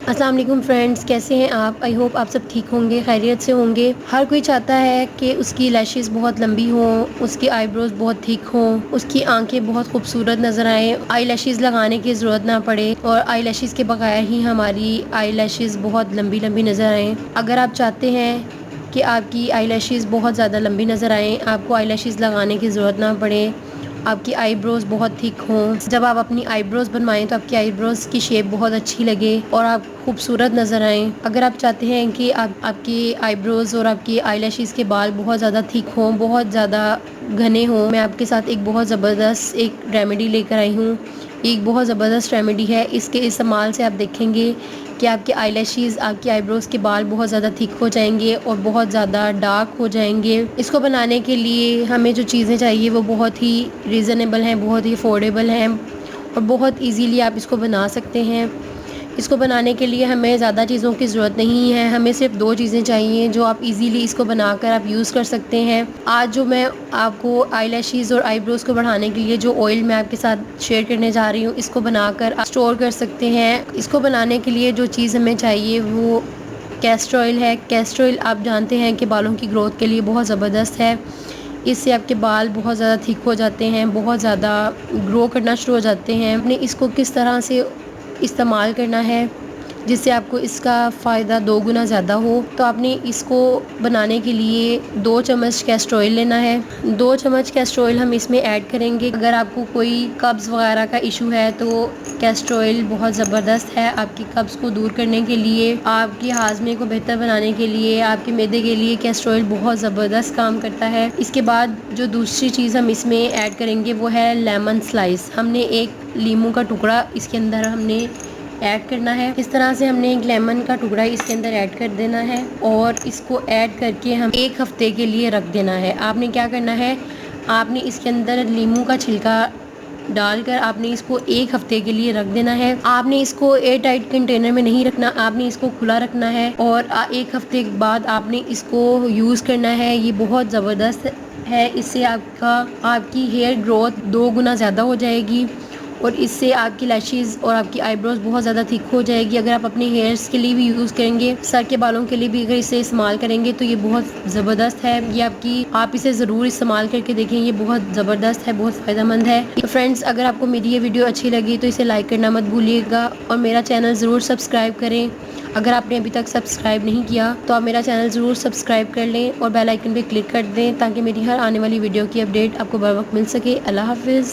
अस्सलाम वालेकुम फ्रेंड्स, कैसे हैं आप? आई होप आप सब ठीक होंगे, खैरियत से होंगे। हर कोई चाहता है कि उसकी लैशेस बहुत लंबी हों, उसकी आईब्रोज बहुत थिक हों, उसकी आंखें बहुत खूबसूरत नज़र आएँ, आई लैशेस लगाने की ज़रूरत ना पड़े और आई लैशेस के बगैर ही हमारी आई लैशेस बहुत लंबी लंबी नज़र आएँ। अगर आप चाहते हैं कि आपकी आई लैशेस बहुत ज़्यादा लंबी नज़र आएँ, आपको आई लैशेस लगाने की ज़रूरत ना पड़े, आपकी आईब्रोज बहुत थिक हों, जब आप अपनी आईब्रोज बनवाएं तो आपकी आईब्रोज की शेप बहुत अच्छी लगे और आप खूबसूरत नज़र आएं। अगर आप चाहते हैं कि आपकी आईब्रोज और आपकी आईलैशेस के बाल बहुत ज़्यादा थिक हों, बहुत ज़्यादा घने हों, मैं आपके साथ एक बहुत ज़बरदस्त एक रेमेडी लेकर आई हूँ। एक बहुत ज़बरदस्त रेमेडी है। इसके इस्तेमाल से आप देखेंगे कि आपके आईलैशेस, आपकी आईब्रोज के बाल बहुत ज़्यादा थिक हो जाएंगे और बहुत ज़्यादा डार्क हो जाएंगे। इसको बनाने के लिए हमें जो चीज़ें चाहिए वो बहुत ही रीज़नेबल हैं, बहुत ही अफोर्डेबल हैं और बहुत इजीली आप इसको बना सकते हैं। इसको बनाने के लिए हमें ज़्यादा चीज़ों की ज़रूरत नहीं है, हमें सिर्फ 2 चीज़ें चाहिए जो आप इजीली इसको बनाकर आप यूज़ कर सकते हैं। आज जो मैं आपको आईलैशेस और आईब्रोज़ को बढ़ाने के लिए जो ऑयल मैं आपके साथ शेयर करने जा रही हूँ, इसको बनाकर आप स्टोर कर सकते हैं। इसको बनाने के लिए जो चीज़ हमें चाहिए वो कैस्टर ऑयल है। कैस्टर ऑयल आप जानते हैं कि बालों की ग्रोथ के लिए बहुत ज़बरदस्त है। इससे आपके बाल बहुत ज़्यादा थिक हो जाते हैं, बहुत ज़्यादा ग्रो करना शुरू हो जाते हैं। आपने इसको किस तरह से इस्तेमाल करना है जिससे आपको इसका फ़ायदा 2 गुना ज़्यादा हो, तो आपने इसको बनाने के लिए 2 चम्मच कैस्टर ऑयल लेना है। 2 चम्मच कैस्टर ऑयल हम इसमें ऐड करेंगे। अगर आपको कोई कब्ज़ वगैरह का इशू है तो कैस्टर ऑयल बहुत ज़बरदस्त है आपकी कब्ज़ को दूर करने के लिए, आपके हाजमे को बेहतर बनाने के लिए, आपके मैदे के लिए कैस्टर ऑयल बहुत ज़बरदस्त काम करता है। इसके बाद जो दूसरी चीज़ हम इसमें ऐड करेंगे वो है लेमन स्लाइस। हमने एक लीमू का टुकड़ा इसके अंदर हमने ऐड करना है। इस तरह से हमने एक लेमन का टुकड़ा इसके अंदर ऐड कर देना है और इसको ऐड करके हम 1 हफ्ते के लिए रख देना है। आपने क्या करना है, आपने इसके अंदर लीमू का छिलका डालकर आपने इसको 1 हफ्ते के लिए रख देना है। आपने इसको एयर टाइट कंटेनर में नहीं रखना, आपने इसको खुला रखना है और 1 हफ्ते के बाद आपने इसको यूज़ करना है। ये बहुत ज़बरदस्त है, इससे आपकी हेयर ग्रोथ 2 गुना ज़्यादा हो जाएगी और इससे आपकी लैशेस और आपकी आईब्रोज बहुत ज़्यादा थिक हो जाएगी। अगर आप अपने हेयर्स के लिए भी यूज़ करेंगे, सर के बालों के लिए भी अगर इसे इस्तेमाल करेंगे तो ये बहुत ज़बरदस्त है। ये आप इसे ज़रूर इस्तेमाल करके देखें, ये बहुत ज़बरदस्त है, बहुत फ़ायदेमंद है। तो फ्रेंड्स, अगर आपको मेरी ये वीडियो अच्छी लगी तो इसे लाइक करना मत भूलिएगा और मेरा चैनल ज़रूर सब्सक्राइब करें। अगर आपने अभी तक सब्सक्राइब नहीं किया तो आप मेरा चैनल ज़रूर सब्सक्राइब कर लें और बेल आइकन पे क्लिक कर दें ताकि मेरी हर आने वाली वीडियो की अपडेट आपको बर वक्त मिल सके। अल्लाह हाफ़िज़।